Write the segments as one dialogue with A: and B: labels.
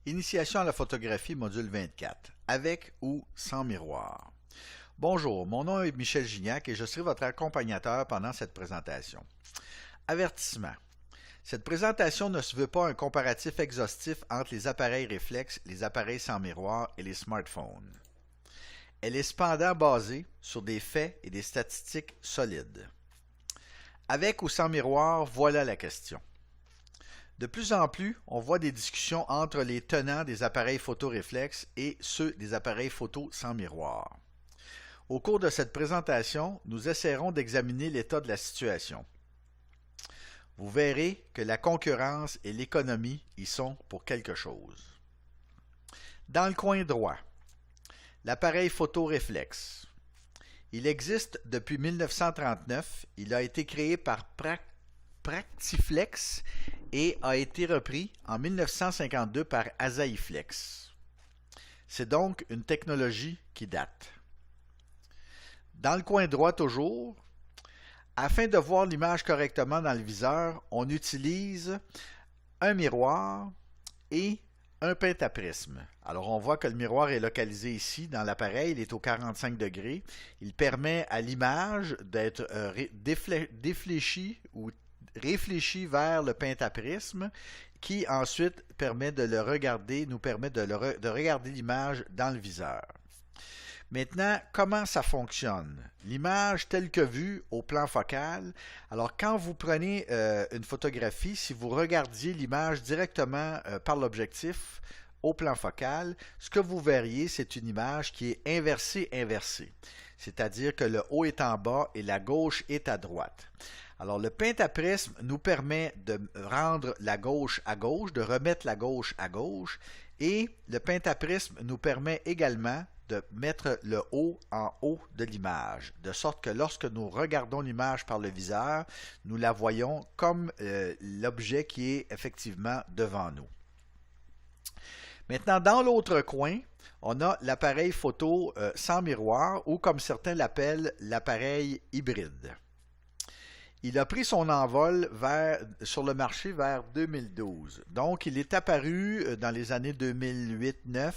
A: Initiation à la photographie, module 24, avec ou sans miroir. Bonjour, mon nom est Michel Gignac et je serai votre accompagnateur pendant cette présentation. Avertissement. Cette présentation ne se veut pas un comparatif exhaustif entre les appareils réflexes, les appareils sans miroir et les smartphones. Elle est cependant basée sur des faits et des statistiques solides. Avec ou sans miroir, voilà la question. De plus en plus, on voit des discussions entre les tenants des appareils photo réflexes et ceux des appareils photo sans miroir. Au cours de cette présentation, nous essaierons d'examiner l'état de la situation. Vous verrez que la concurrence et l'économie y sont pour quelque chose. Dans le coin droit, l'appareil photo réflexe. Il existe depuis 1939. Il a été créé par Practiflex et a été repris en 1952 par Asaiflex. C'est donc une technologie qui date. Dans le coin droit toujours, afin de voir l'image correctement dans le viseur, on utilise un miroir et un pentaprisme. Alors on voit que le miroir est localisé ici dans l'appareil, il est au 45 degrés. Il permet à l'image d'être défléchie ou réfléchi vers le pentaprisme qui ensuite permet de le regarder, nous permet de regarder l'image dans le viseur. Maintenant, comment ça fonctionne? L'image telle que vue au plan focal. Alors, quand vous prenez une photographie, si vous regardiez l'image directement par l'objectif au plan focal, ce que vous verriez, c'est une image qui est inversée. C'est-à-dire que le haut est en bas et la gauche est à droite. Alors, le pentaprisme nous permet de rendre la gauche à gauche, de remettre la gauche à gauche, et le pentaprisme nous permet également de mettre le haut en haut de l'image, de sorte que lorsque nous regardons l'image par le viseur, nous la voyons comme l'objet qui est effectivement devant nous. Maintenant, dans l'autre coin, on a l'appareil photo sans miroir, ou comme certains l'appellent, l'appareil hybride. Il a pris son envol sur le marché vers 2012. Donc, il est apparu dans les années 2008-2009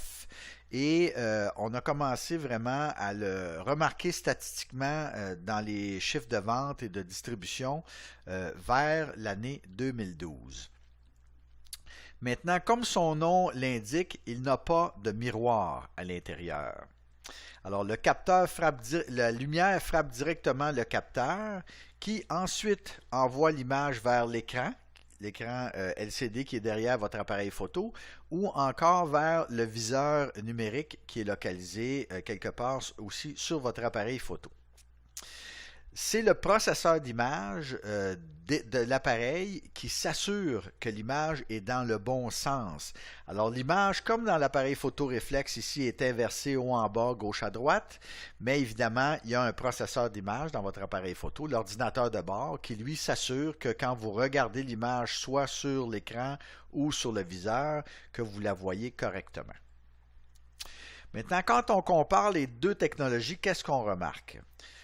A: et on a commencé vraiment à le remarquer statistiquement dans les chiffres de vente et de distribution vers l'année 2012. Maintenant, comme son nom l'indique, il n'a pas de miroir à l'intérieur. Alors, le capteur la lumière frappe directement le capteur qui ensuite envoie l'image vers l'écran LCD qui est derrière votre appareil photo ou encore vers le viseur numérique qui est localisé quelque part aussi sur votre appareil photo. C'est le processeur d'image de l'appareil qui s'assure que l'image est dans le bon sens. Alors l'image, comme dans l'appareil photo réflexe ici, est inversée haut en bas, gauche à droite, mais évidemment, il y a un processeur d'image dans votre appareil photo, l'ordinateur de bord, qui lui s'assure que quand vous regardez l'image soit sur l'écran ou sur le viseur, que vous la voyez correctement. Maintenant, quand on compare les deux technologies, qu'est-ce qu'on remarque?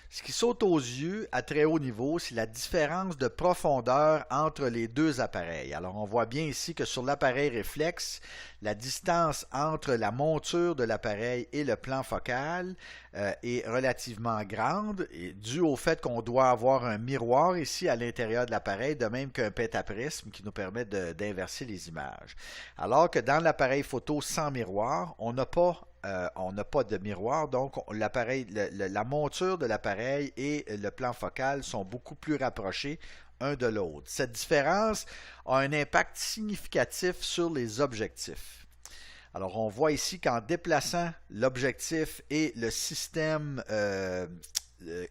A: Ce qui saute aux yeux à très haut niveau, c'est la différence de profondeur entre les deux appareils. Alors, on voit bien ici que sur l'appareil réflexe, la distance entre la monture de l'appareil et le plan focal est relativement grande, dû au fait qu'on doit avoir un miroir ici à l'intérieur de l'appareil, de même qu'un pentaprisme qui nous permet d'inverser les images. Alors que dans l'appareil photo sans miroir, on n'a pas de miroir, donc l'appareil, la monture de l'appareil et le plan focal sont beaucoup plus rapprochés un de l'autre. Cette différence a un impact significatif sur les objectifs. Alors on voit ici qu'en déplaçant l'objectif et le système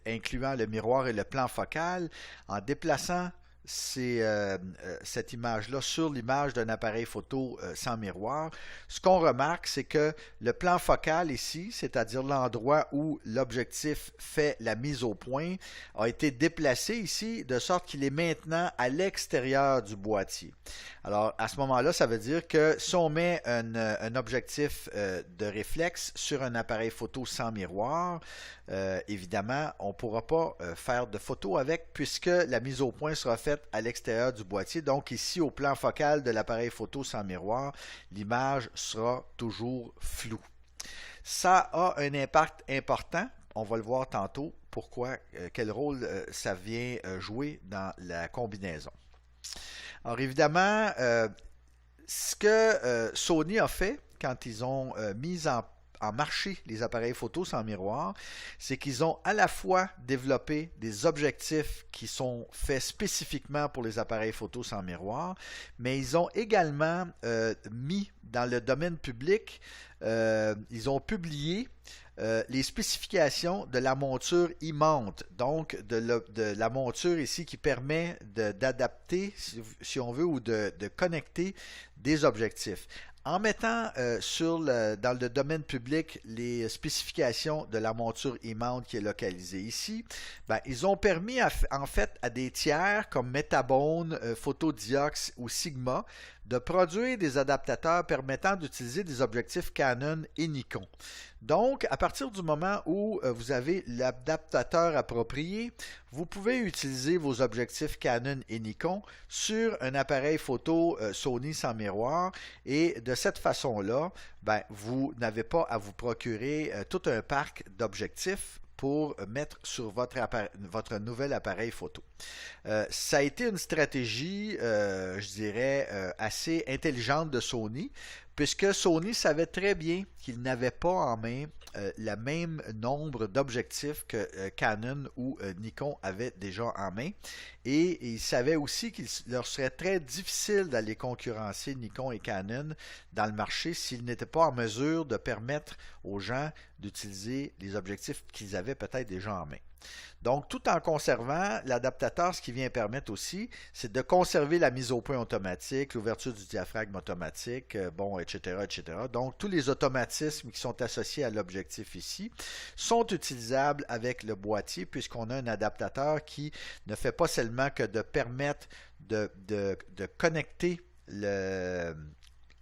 A: incluant le miroir et le plan focal, en déplaçant cette image-là sur l'image d'un appareil photo sans miroir, ce qu'on remarque, c'est que le plan focal ici, c'est-à-dire l'endroit où l'objectif fait la mise au point, a été déplacé ici de sorte qu'il est maintenant à l'extérieur du boîtier. Alors, à ce moment-là, ça veut dire que si on met un objectif de réflexe sur un appareil photo sans miroir, évidemment, on ne pourra pas faire de photo avec puisque la mise au point sera faite fait à l'extérieur du boîtier. Donc ici, au plan focal de l'appareil photo sans miroir, l'image sera toujours floue. Ça a un impact important. On va le voir tantôt. Pourquoi, quel rôle ça vient jouer dans la combinaison. Alors évidemment, ce que Sony a fait quand ils ont mis en marché les appareils photo sans miroir, c'est qu'ils ont à la fois développé des objectifs qui sont faits spécifiquement pour les appareils photo sans miroir, mais ils ont également mis dans le domaine public, ils ont publié les spécifications de la monture e-mount, donc de la monture ici qui permet d'adapter, si on veut, ou de connecter des objectifs. En mettant dans le domaine public les spécifications de la monture e-mount qui est localisée ici, ben, ils ont permis en fait à des tiers comme Metabone, Photodiox ou Sigma de produire des adaptateurs permettant d'utiliser des objectifs Canon et Nikon. Donc, à partir du moment où vous avez l'adaptateur approprié, vous pouvez utiliser vos objectifs Canon et Nikon sur un appareil photo Sony sans miroir et de cette façon-là, ben, vous n'avez pas à vous procurer tout un parc d'objectifs pour mettre sur votre nouvel appareil photo. Ça a été une stratégie, je dirais, assez intelligente de Sony, puisque Sony savait très bien qu'il n'avait pas en main le même nombre d'objectifs que Canon ou Nikon avaient déjà en main. Et il savait aussi qu'il leur serait très difficile d'aller concurrencer Nikon et Canon dans le marché s'ils n'étaient pas en mesure de permettre aux gens d'utiliser les objectifs qu'ils avaient peut-être déjà en main. Donc, tout en conservant l'adaptateur, ce qui vient permettre aussi, c'est de conserver la mise au point automatique, l'ouverture du diaphragme automatique, bon, etc., etc. Donc, tous les automatismes qui sont associés à l'objectif ici sont utilisables avec le boîtier puisqu'on a un adaptateur qui ne fait pas seulement que de permettre de connecter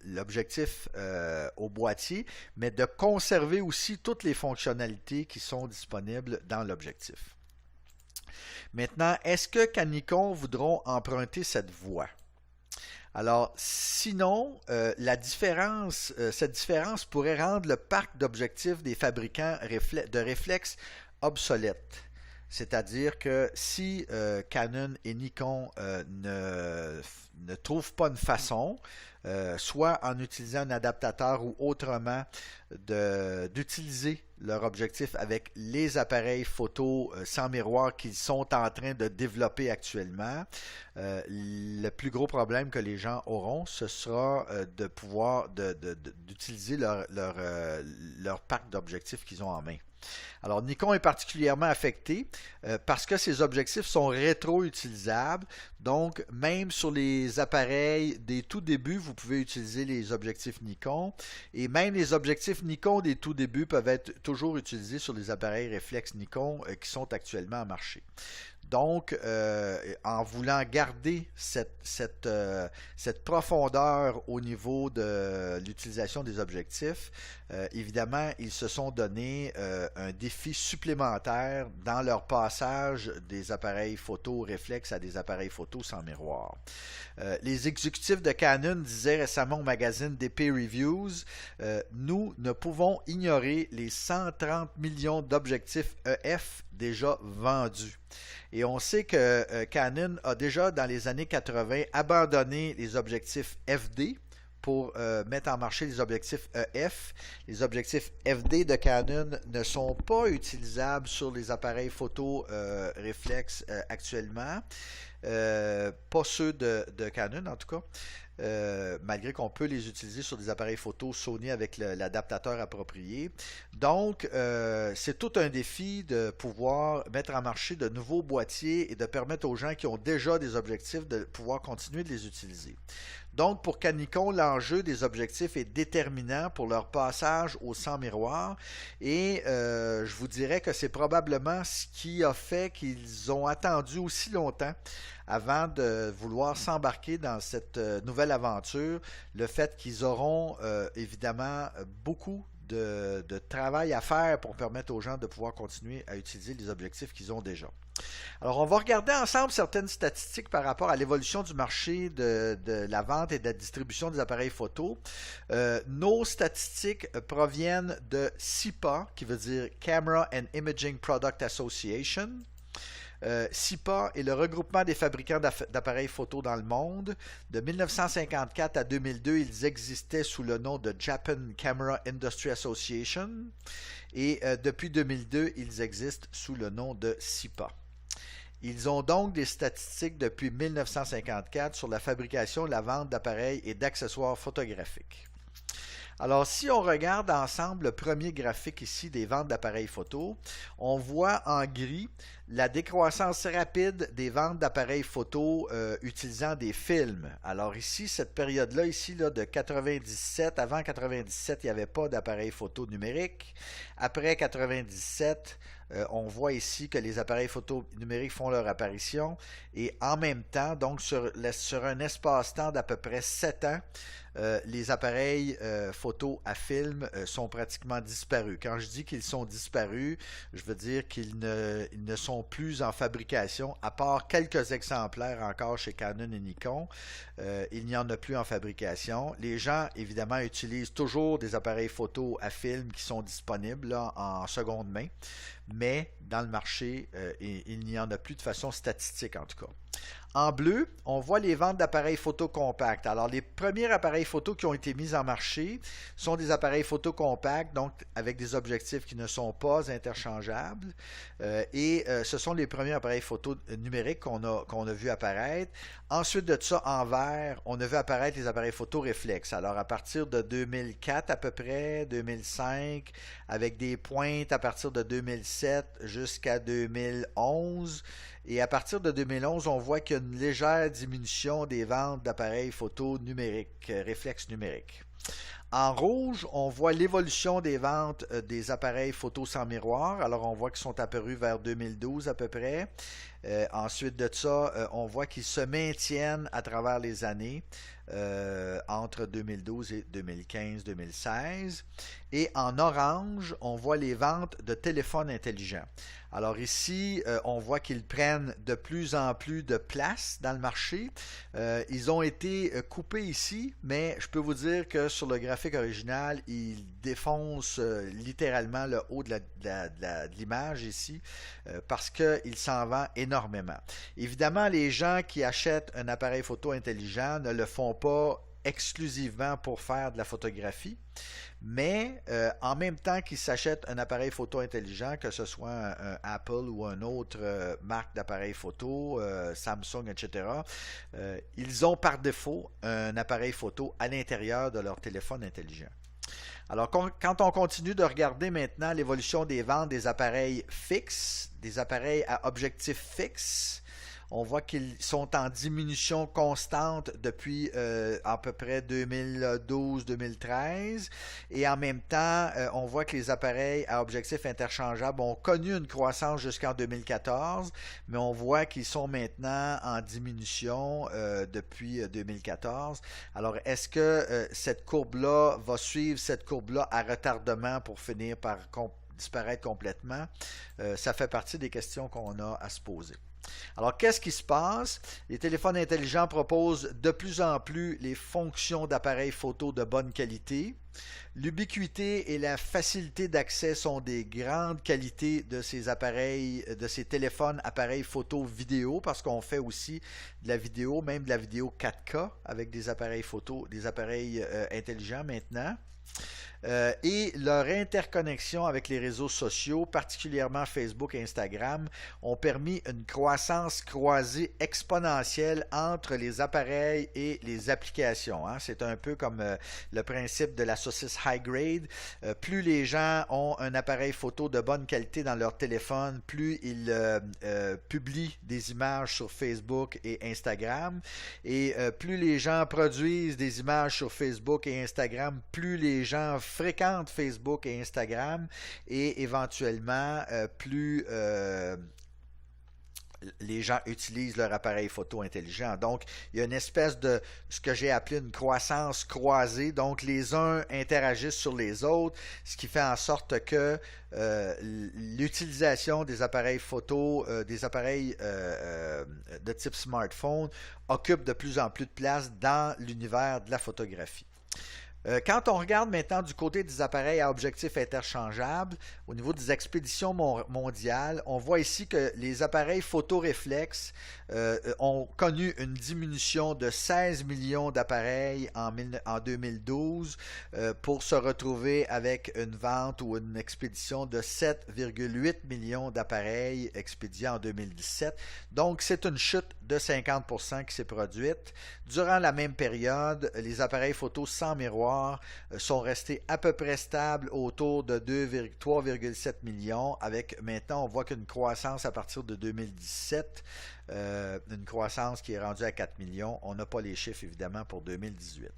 A: l'objectif au boîtier, mais de conserver aussi toutes les fonctionnalités qui sont disponibles dans l'objectif. Maintenant, est-ce que Nikon voudront emprunter cette voie? Alors, sinon, cette différence pourrait rendre le parc d'objectifs des fabricants de réflexes obsolète. C'est-à-dire que si Canon et Nikon ne trouvent pas une façon, soit en utilisant un adaptateur ou autrement, d'utiliser leur objectif avec les appareils photo sans miroir qu'ils sont en train de développer actuellement, le plus gros problème que les gens auront, ce sera de pouvoir d'utiliser leur parc d'objectifs qu'ils ont en main. Alors, Nikon est particulièrement affecté parce que ces objectifs sont rétro-utilisables. Donc, même sur les appareils des tout débuts, vous pouvez utiliser les objectifs Nikon. Et même les objectifs Nikon des tout débuts peuvent être toujours utilisés sur les appareils réflexes Nikon qui sont actuellement en marché. Donc, en voulant garder cette profondeur au niveau de l'utilisation des objectifs, évidemment, ils se sont donné un défi supplémentaire dans leur passage des appareils photo réflexes à des appareils photo sans miroir. Les exécutifs de Canon disaient récemment au magazine DP Reviews, nous ne pouvons ignorer les 130 millions d'objectifs EF déjà vendus. Et on sait que Canon a déjà, dans les années 80, abandonné les objectifs FD pour mettre en marché les objectifs EF. Les objectifs FD de Canon ne sont pas utilisables sur les appareils photo réflexes actuellement. Pas ceux de Canon en tout cas. Malgré qu'on peut les utiliser sur des appareils photo Sony avec l'adaptateur approprié. Donc, c'est tout un défi de pouvoir mettre en marché de nouveaux boîtiers et de permettre aux gens qui ont déjà des objectifs de pouvoir continuer de les utiliser. Donc, pour Nikon, l'enjeu des objectifs est déterminant pour leur passage au sans miroir et je vous dirais que c'est probablement ce qui a fait qu'ils ont attendu aussi longtemps avant de vouloir s'embarquer dans cette nouvelle aventure, le fait qu'ils auront évidemment beaucoup de travail à faire pour permettre aux gens de pouvoir continuer à utiliser les objectifs qu'ils ont déjà. Alors, on va regarder ensemble certaines statistiques par rapport à l'évolution du marché de la vente et de la distribution des appareils photo. Nos statistiques proviennent de CIPA, qui veut dire Camera and Imaging Product Association. CIPA est le regroupement des fabricants d'appareils photo dans le monde. De 1954 à 2002, ils existaient sous le nom de Japan Camera Industry Association. Et depuis 2002, ils existent sous le nom de CIPA. Ils ont donc des statistiques depuis 1954 sur la fabrication et la vente d'appareils et d'accessoires photographiques. Alors, si on regarde ensemble le premier graphique ici des ventes d'appareils photo, on voit en gris la décroissance rapide des ventes d'appareils photo utilisant des films. Alors ici, cette période-là, ici, là, de 97, avant 97, il n'y avait pas d'appareils photo numériques. Après 97, on voit ici que les appareils photo numériques font leur apparition. Et en même temps, donc sur un espace-temps d'à peu près 7 ans, les appareils photo à film sont pratiquement disparus. Quand je dis qu'ils sont disparus, je veux dire qu'ils ne sont plus en fabrication, à part quelques exemplaires encore chez Canon et Nikon. Il n'y en a plus en fabrication. Les gens, évidemment, utilisent toujours des appareils photo à film qui sont disponibles là, en seconde main, mais dans le marché, il n'y en a plus de façon statistique en tout cas. En bleu, on voit les ventes d'appareils photo compacts. Alors, les premiers appareils photo qui ont été mis en marché sont des appareils photo compacts, donc avec des objectifs qui ne sont pas interchangeables. Ce sont les premiers appareils photo numériques qu'on a vu apparaître. Ensuite de ça, en vert, on a vu apparaître les appareils photo réflexes. Alors, à partir de 2004 à peu près, 2005, avec des pointes à partir de 2007 jusqu'à 2011. Et à partir de 2011, on voit qu'il y a une légère diminution des ventes d'appareils photo numériques, réflexes numériques. En rouge, on voit l'évolution des ventes des appareils photo sans miroir. Alors, on voit qu'ils sont apparus vers 2012 à peu près. Ensuite de ça, on voit qu'ils se maintiennent à travers les années entre 2012 et 2015-2016. Et en orange, on voit les ventes de téléphones intelligents. Alors ici, on voit qu'ils prennent de plus en plus de place dans le marché. Ils ont été coupés ici, mais je peux vous dire que sur le graphique original, ils défoncent littéralement le haut de l'image ici parce qu'il s'en vend énormément. Évidemment, les gens qui achètent un appareil photo intelligent ne le font pas exclusivement pour faire de la photographie, mais en même temps qu'ils s'achètent un appareil photo intelligent, que ce soit un Apple ou une autre marque d'appareil photo, Samsung, etc., ils ont par défaut un appareil photo à l'intérieur de leur téléphone intelligent. Alors, quand on continue de regarder maintenant l'évolution des ventes des appareils fixes, des appareils à objectif fixe, on voit qu'ils sont en diminution constante depuis à peu près 2012-2013. Et en même temps, on voit que les appareils à objectif interchangeable ont connu une croissance jusqu'en 2014, mais on voit qu'ils sont maintenant en diminution depuis 2014. Alors, est-ce que cette courbe-là va suivre cette courbe-là à retardement pour finir par disparaître complètement? Ça fait partie des questions qu'on a à se poser. Alors, qu'est-ce qui se passe? Les téléphones intelligents proposent de plus en plus les fonctions d'appareils photo de bonne qualité. L'ubiquité et la facilité d'accès sont des grandes qualités de ces appareils, de ces téléphones, appareils photo vidéo, parce qu'on fait aussi de la vidéo, même de la vidéo 4K avec des appareils photo, des appareils intelligents maintenant. Et leur interconnexion avec les réseaux sociaux, particulièrement Facebook et Instagram, ont permis une croissance croisée exponentielle entre les appareils et les applications. C'est un peu comme le principe de la saucisse high grade. Plus les gens ont un appareil photo de bonne qualité dans leur téléphone, plus ils publient des images sur Facebook et Instagram. Et plus les gens produisent des images sur Facebook et Instagram, plus les gens fréquentent Facebook et Instagram et éventuellement plus les gens utilisent leur appareil photo intelligent. Donc, il y a une espèce de ce que j'ai appelé une croissance croisée. Donc, les uns interagissent sur les autres, ce qui fait en sorte que l'utilisation des appareils photo, des appareils de type smartphone, occupe de plus en plus de place dans l'univers de la photographie. Quand on regarde maintenant du côté des appareils à objectifs interchangeables, au niveau des expéditions mondiales, on voit ici que les appareils photoréflexes ont connu une diminution de 16 millions d'appareils en 2012 pour se retrouver avec une vente ou une expédition de 7,8 millions d'appareils expédiés en 2017. Donc, c'est une chute de 50% qui s'est produite. Durant la même période, les appareils photo sans miroir sont restés à peu près stables autour de 3,7 millions, avec maintenant on voit qu'une croissance à partir de 2017, une croissance qui est rendue à 4 millions. On n'a pas les chiffres évidemment pour 2018.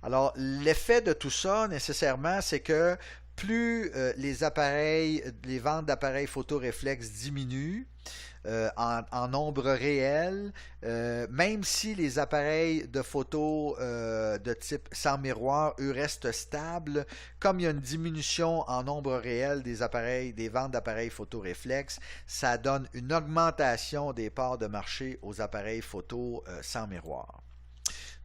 A: Alors l'effet de tout ça nécessairement, c'est que plus les ventes d'appareils photoréflexes diminuent, en nombre réel, même si les appareils de photo de type sans miroir, eux, restent stables, comme il y a une diminution en nombre réel des ventes d'appareils photoréflexes, ça donne une augmentation des parts de marché aux appareils photo sans miroir.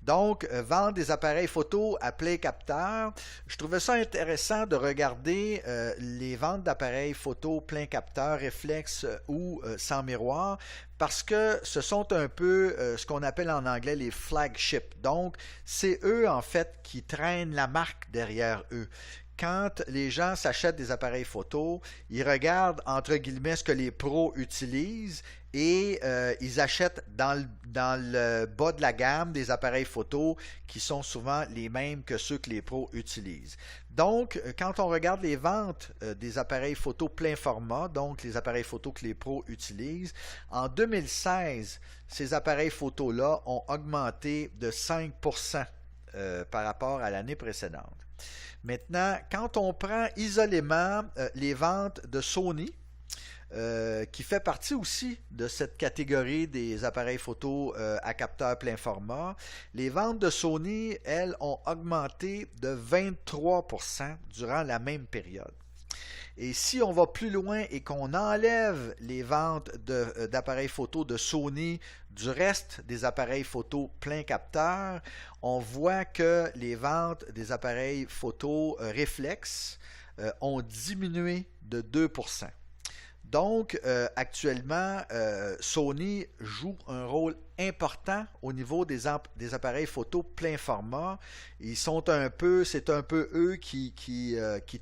A: Donc, vendre des appareils photo à plein capteur. Je trouvais ça intéressant de regarder les ventes d'appareils photo plein capteur, réflexe ou sans miroir, parce que ce sont un peu ce qu'on appelle en anglais les flagships. Donc, c'est eux, en fait, qui traînent la marque derrière eux. Quand les gens s'achètent des appareils photo, ils regardent, entre guillemets, ce que les pros utilisent et ils achètent dans le bas de la gamme des appareils photo qui sont souvent les mêmes que ceux que les pros utilisent. Donc, quand on regarde les ventes des appareils photo plein format, donc les appareils photo que les pros utilisent, en 2016, ces appareils photo-là ont augmenté de 5% par rapport à l'année précédente. Maintenant, quand on prend isolément les ventes de Sony, qui fait partie aussi de cette catégorie des appareils photo à capteur plein format, les ventes de Sony, elles, ont augmenté de 23% durant la même période. Et si on va plus loin et qu'on enlève les ventes d'appareils photo de Sony du reste des appareils photo plein capteur, on voit que les ventes des appareils photo réflexes ont diminué de 2%. Donc, actuellement, Sony joue un rôle important au niveau des appareils photo plein format. C'est un peu eux qui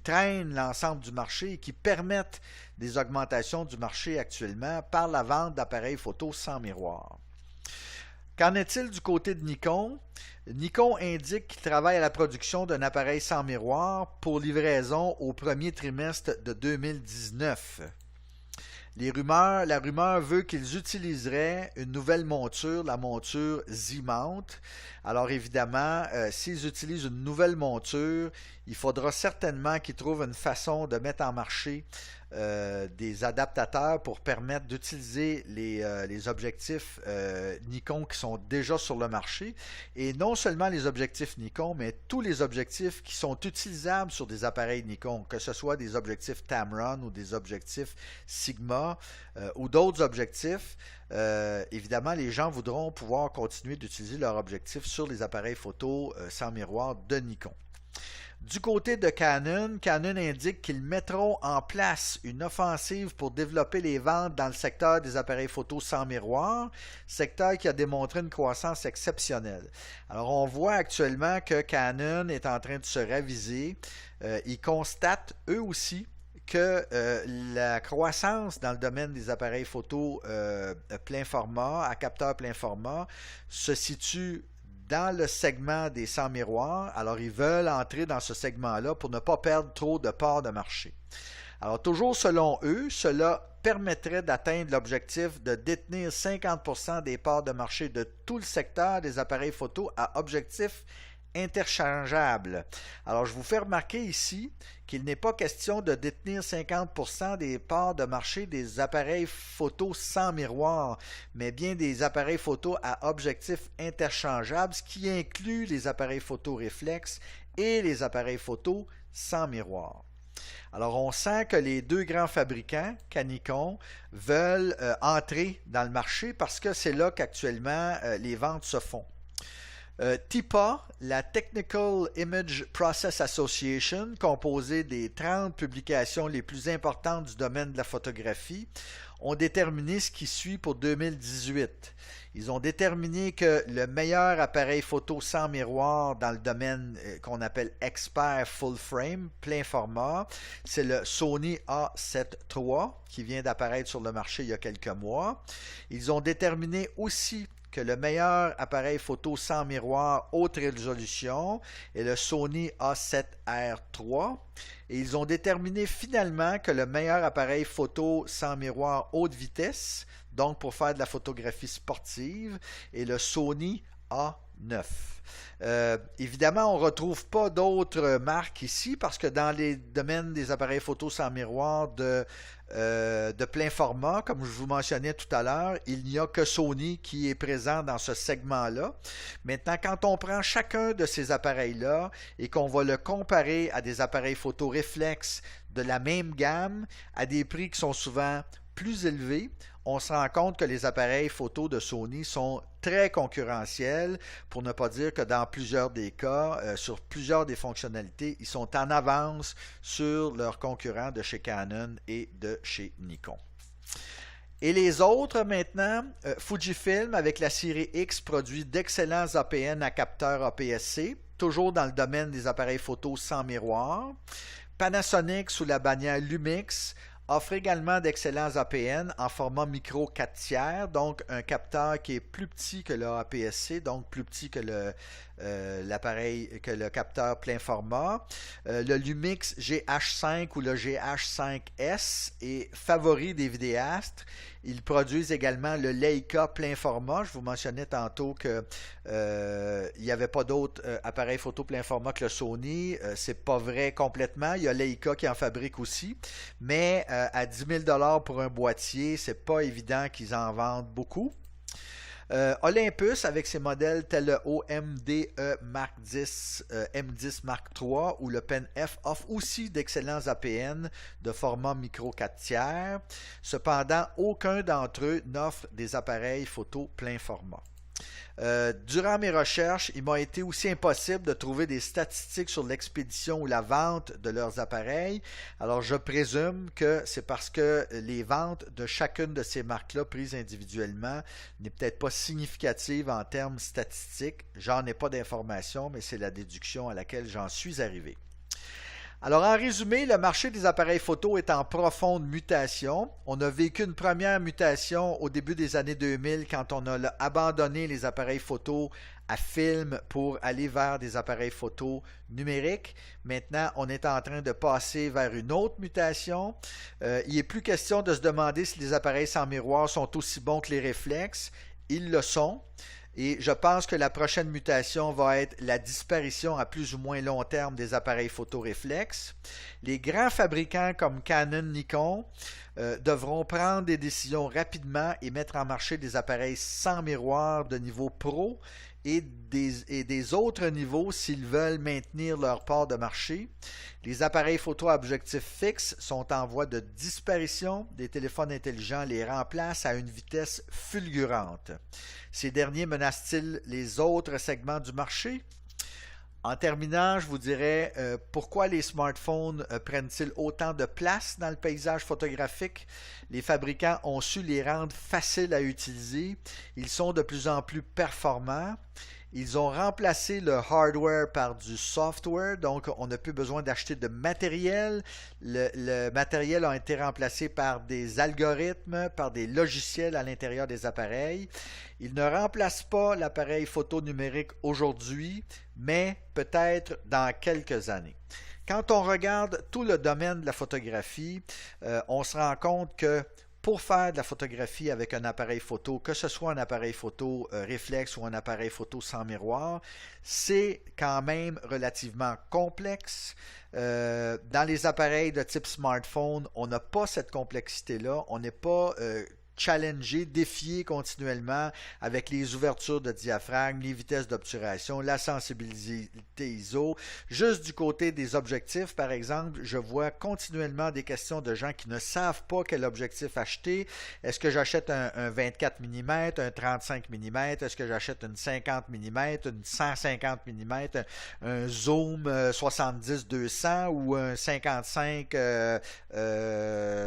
A: traînent l'ensemble du marché et qui permettent des augmentations du marché actuellement par la vente d'appareils photo sans miroir. Qu'en est-il du côté de Nikon? Nikon indique qu'il travaille à la production d'un appareil sans miroir pour livraison au premier trimestre de 2019. La rumeur veut qu'ils utiliseraient une nouvelle monture, la monture Z-Mount. Alors évidemment, s'ils utilisent une nouvelle monture, il faudra certainement qu'ils trouvent une façon de mettre en marché des adaptateurs pour permettre d'utiliser les objectifs Nikon qui sont déjà sur le marché. Et non seulement les objectifs Nikon, mais tous les objectifs qui sont utilisables sur des appareils Nikon, que ce soit des objectifs Tamron ou des objectifs Sigma ou d'autres objectifs. Évidemment, les gens voudront pouvoir continuer d'utiliser leurs objectifs sur les appareils photo sans miroir de Nikon. Du côté de Canon, Canon indique qu'ils mettront en place une offensive pour développer les ventes dans le secteur des appareils photo sans miroir, secteur qui a démontré une croissance exceptionnelle. Alors, on voit actuellement que Canon est en train de se raviser. Ils constatent, eux aussi, que la croissance dans le domaine des appareils photo plein format, à capteur plein format, se situe dans le segment des sans miroirs. Alors, ils veulent entrer dans ce segment-là pour ne pas perdre trop de parts de marché. Alors, toujours selon eux, cela permettrait d'atteindre l'objectif de détenir 50% des parts de marché de tout le secteur des appareils photo à objectif interchangeables. Alors, je vous fais remarquer ici qu'il n'est pas question de détenir 50% des parts de marché des appareils photo sans miroir, mais bien des appareils photo à objectifs interchangeables, ce qui inclut les appareils photo réflexes et les appareils photo sans miroir. Alors, on sent que les deux grands fabricants, Canicon, veulent entrer dans le marché parce que c'est là qu'actuellement les ventes se font. TIPA, la Technical Image Process Association, composée des 30 publications les plus importantes du domaine de la photographie, ont déterminé ce qui suit pour 2018. Ils ont déterminé que le meilleur appareil photo sans miroir dans le domaine qu'on appelle expert full frame, plein format, c'est le Sony A7 III qui vient d'apparaître sur le marché il y a quelques mois. Ils ont déterminé aussi que le meilleur appareil photo sans miroir haute résolution est le Sony A7R III. Et ils ont déterminé finalement que le meilleur appareil photo sans miroir haute vitesse, donc pour faire de la photographie sportive, est le Sony A9. Évidemment, on ne retrouve pas d'autres marques ici parce que dans les domaines des appareils photo sans miroir de plein format, comme je vous mentionnais tout à l'heure, il n'y a que Sony qui est présent dans ce segment-là. Maintenant, quand on prend chacun de ces appareils-là et qu'on va le comparer à des appareils photo réflexes de la même gamme, à des prix qui sont souvent plus élevés, on se rend compte que les appareils photo de Sony sont très concurrentiels, pour ne pas dire que dans plusieurs des cas, sur plusieurs des fonctionnalités, ils sont en avance sur leurs concurrents de chez Canon et de chez Nikon. Et les autres maintenant, Fujifilm avec la série X produit d'excellents APN à capteur APS-C, toujours dans le domaine des appareils photo sans miroir. Panasonic sous la bannière Lumix offre également d'excellents APN en format micro 4 tiers, donc un capteur qui est plus petit que le APS-C, donc plus petit que l'appareil, que le capteur plein format. Le Lumix GH5 ou le GH5S est favori des vidéastes. Ils produisent également le Leica plein format. Je vous mentionnais tantôt qu'il n'y avait pas d'autres appareils photo plein format que le Sony. C'est pas vrai complètement. Il y a Leica qui en fabrique aussi. Mais à 10 000 $ pour un boîtier, c'est pas évident qu'ils en vendent beaucoup. Olympus avec ses modèles tels le OMDE Mark X, M10 Mark III ou le Pen F offre aussi d'excellents APN de format micro 4 tiers. Cependant, aucun d'entre eux n'offre des appareils photo plein format. Durant mes recherches, il m'a été aussi impossible de trouver des statistiques sur l'expédition ou la vente de leurs appareils. Alors, je présume que c'est parce que les ventes de chacune de ces marques-là prises individuellement n'est peut-être pas significative en termes statistiques. J'en ai pas d'informations, mais c'est la déduction à laquelle j'en suis arrivé. Alors, en résumé, le marché des appareils photo est en profonde mutation. On a vécu une première mutation au début des années 2000 quand on a abandonné les appareils photo à film pour aller vers des appareils photo numériques. Maintenant, on est en train de passer vers une autre mutation. Il n'est plus question de se demander si les appareils sans miroir sont aussi bons que les réflexes. Ils le sont. Et je pense que la prochaine mutation va être la disparition à plus ou moins long terme des appareils photo réflexes. Les grands fabricants comme Canon, Nikon devront prendre des décisions rapidement et mettre en marché des appareils sans miroir de niveau pro et des autres niveaux s'ils veulent maintenir leur part de marché. Les appareils photo à objectif fixe sont en voie de disparition. Des téléphones intelligents les remplacent à une vitesse fulgurante. Ces derniers menacent-ils les autres segments du marché? En terminant, je vous dirais pourquoi les smartphones prennent-ils autant de place dans le paysage photographique? Les fabricants ont su les rendre faciles à utiliser. Ils sont de plus en plus performants. Ils ont remplacé le hardware par du software, donc on n'a plus besoin d'acheter de matériel. Le matériel a été remplacé par des algorithmes, par des logiciels à l'intérieur des appareils. Ils ne remplacent pas l'appareil photo numérique aujourd'hui, mais peut-être dans quelques années. Quand on regarde tout le domaine de la photographie, on se rend compte que pour faire de la photographie avec un appareil photo, que ce soit un appareil photo réflexe ou un appareil photo sans miroir, c'est quand même relativement complexe. Dans les appareils de type smartphone, on n'a pas cette complexité-là. On n'est pas challenger, défier continuellement avec les ouvertures de diaphragme, les vitesses d'obturation, la sensibilité ISO. Juste du côté des objectifs, par exemple, je vois continuellement des questions de gens qui ne savent pas quel objectif acheter. Est-ce que j'achète un 24 mm, un 35 mm? Est-ce que j'achète une 50 mm, une 150 mm, un zoom 70-200 ou un 55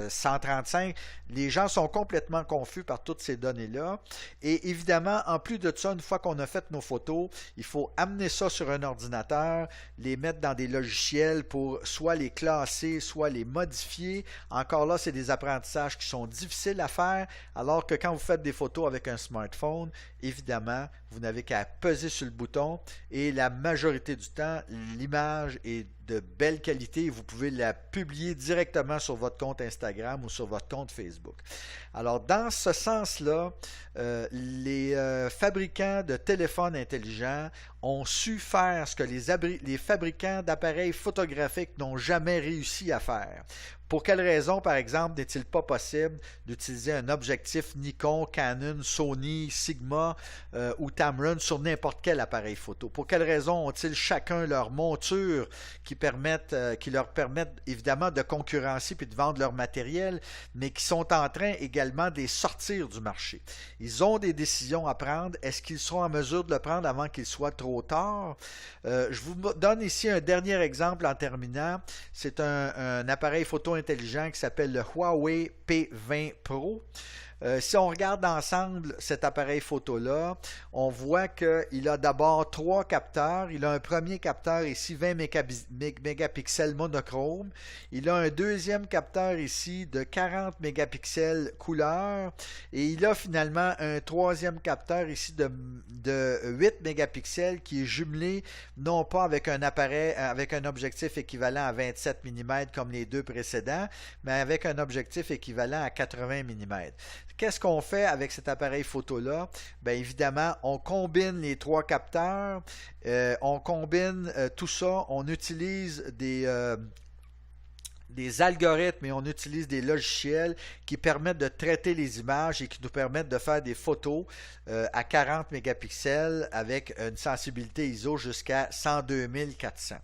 A: 135? Les gens sont complètement confus par toutes ces données-là. Et évidemment, en plus de ça, une fois qu'on a fait nos photos, il faut amener ça sur un ordinateur, les mettre dans des logiciels pour soit les classer, soit les modifier. Encore là, c'est des apprentissages qui sont difficiles à faire, alors que quand vous faites des photos avec un smartphone, évidemment, vous n'avez qu'à peser sur le bouton et la majorité du temps, l'image est de belle qualité et vous pouvez la publier directement sur votre compte Instagram ou sur votre compte Facebook. Alors, dans ce sens-là, les fabricants de téléphones intelligents ont su faire ce que les fabricants d'appareils photographiques n'ont jamais réussi à faire. Pour quelle raison, par exemple, n'est-il pas possible d'utiliser un objectif Nikon, Canon, Sony, Sigma ou Tamron sur n'importe quel appareil photo? Pour quelle raison ont-ils chacun leur monture qui leur permettent évidemment de concurrencer puis de vendre leur matériel, mais qui sont en train également de les sortir du marché? Ils ont des décisions à prendre. Est-ce qu'ils seront en mesure de le prendre avant qu'il soit trop tard? Je vous donne ici un dernier exemple en terminant. C'est un appareil photo intelligent qui s'appelle le Huawei P20 Pro. Si on regarde ensemble cet appareil photo-là, on voit qu'il a d'abord 3 capteurs. Il a un premier capteur ici, 20 mégapixels monochrome. Il a un deuxième capteur ici de 40 mégapixels couleur. Et il a finalement un troisième capteur ici de 8 mégapixels qui est jumelé non pas avec un appareil, avec un objectif équivalent à 27 mm comme les deux précédents, mais avec un objectif équivalent à 80 mm. Qu'est-ce qu'on fait avec cet appareil photo-là? Bien évidemment, on combine les 3 capteurs, on combine tout ça, on utilise des algorithmes et on utilise des logiciels qui permettent de traiter les images et qui nous permettent de faire des photos à 40 mégapixels avec une sensibilité ISO jusqu'à 102 400.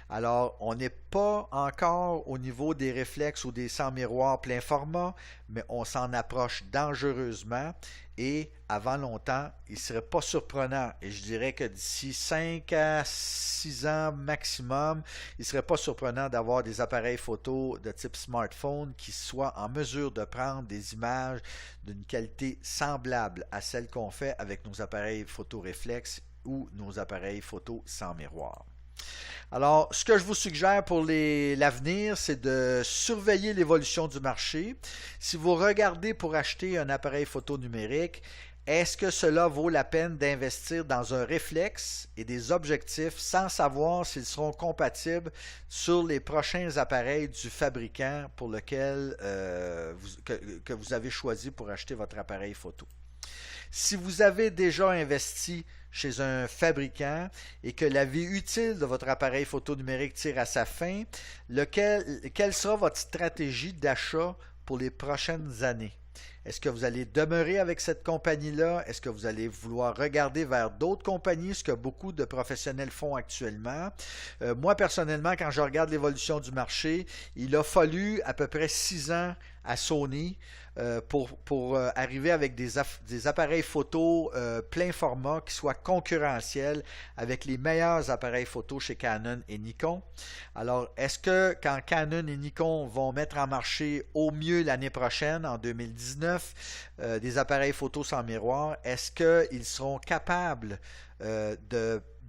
A: Alors, on n'est pas encore au niveau des réflexes ou des sans miroirs plein format, mais on s'en approche dangereusement et avant longtemps, il ne serait pas surprenant, et je dirais que d'ici 5 à 6 ans maximum, il ne serait pas surprenant d'avoir des appareils photo de type smartphone qui soient en mesure de prendre des images d'une qualité semblable à celle qu'on fait avec nos appareils photo réflexes ou nos appareils photo sans miroir. Alors, ce que je vous suggère pour l'avenir, c'est de surveiller l'évolution du marché. Si vous regardez pour acheter un appareil photo numérique, est-ce que cela vaut la peine d'investir dans un réflexe et des objectifs sans savoir s'ils seront compatibles sur les prochains appareils du fabricant pour lequel que vous avez choisi pour acheter votre appareil photo? Si vous avez déjà investi chez un fabricant et que la vie utile de votre appareil photo numérique tire à sa fin, quelle sera votre stratégie d'achat pour les prochaines années? Est-ce que vous allez demeurer avec cette compagnie-là? Est-ce que vous allez vouloir regarder vers d'autres compagnies, ce que beaucoup de professionnels font actuellement? Moi, personnellement, quand je regarde l'évolution du marché, il a fallu à peu près 6 ans à Sony pour arriver avec des appareils photo plein format qui soient concurrentiels avec les meilleurs appareils photo chez Canon et Nikon. Alors, est-ce que quand Canon et Nikon vont mettre en marché au mieux l'année prochaine, en 2019, des appareils photo sans miroir, est-ce qu'ils seront capables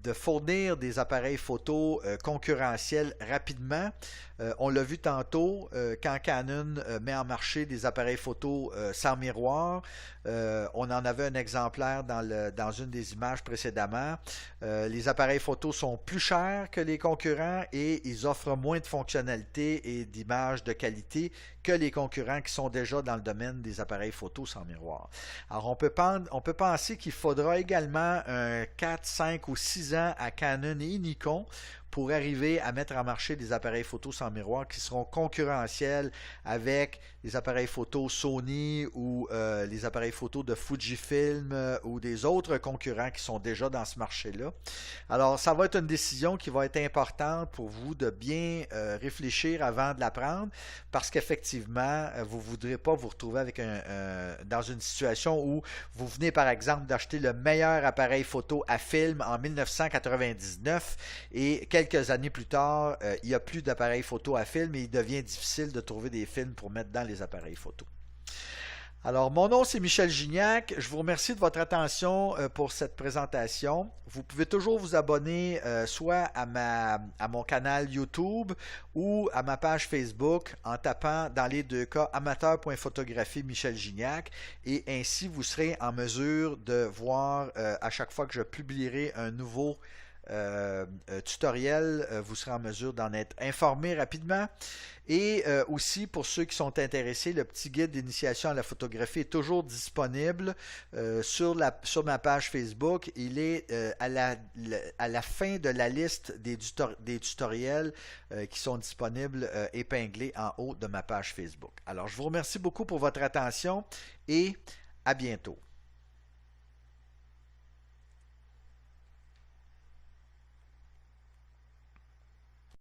A: de fournir des appareils photo concurrentiels rapidement. On l'a vu tantôt, quand Canon met en marché des appareils photo sans miroir, on en avait un exemplaire dans une des images précédemment. Les appareils photo sont plus chers que les concurrents et ils offrent moins de fonctionnalités et d'images de qualité que les concurrents qui sont déjà dans le domaine des appareils photo sans miroir. Alors on peut penser qu'il faudra également 4, 5 ou 6 ans à Canon et Nikon pour arriver à mettre en marché des appareils photo sans miroir qui seront concurrentiels avec les appareils photo Sony ou les appareils photo de Fujifilm ou des autres concurrents qui sont déjà dans ce marché-là. Alors, ça va être une décision qui va être importante pour vous de bien réfléchir avant de la prendre parce qu'effectivement, vous ne voudrez pas vous retrouver avec dans une situation où vous venez par exemple d'acheter le meilleur appareil photo à film en 1999 et quelques années plus tard, il n'y a plus d'appareil photo à film et il devient difficile de trouver des films pour mettre dans les appareils photo. Alors, mon nom, c'est Michel Gignac. Je vous remercie de votre attention pour cette présentation. Vous pouvez toujours vous abonner soit à mon canal YouTube ou à ma page Facebook en tapant dans les deux cas amateur.photographie Michel Gignac et ainsi vous serez en mesure de voir à chaque fois que je publierai un nouveau tutoriel, vous serez en mesure d'en être informé rapidement. Et aussi, pour ceux qui sont intéressés, le petit guide d'initiation à la photographie est toujours disponible sur ma page Facebook. Il est à la fin de la liste des tutoriels qui sont disponibles épinglés en haut de ma page Facebook. Alors, je vous remercie beaucoup pour votre attention et à bientôt.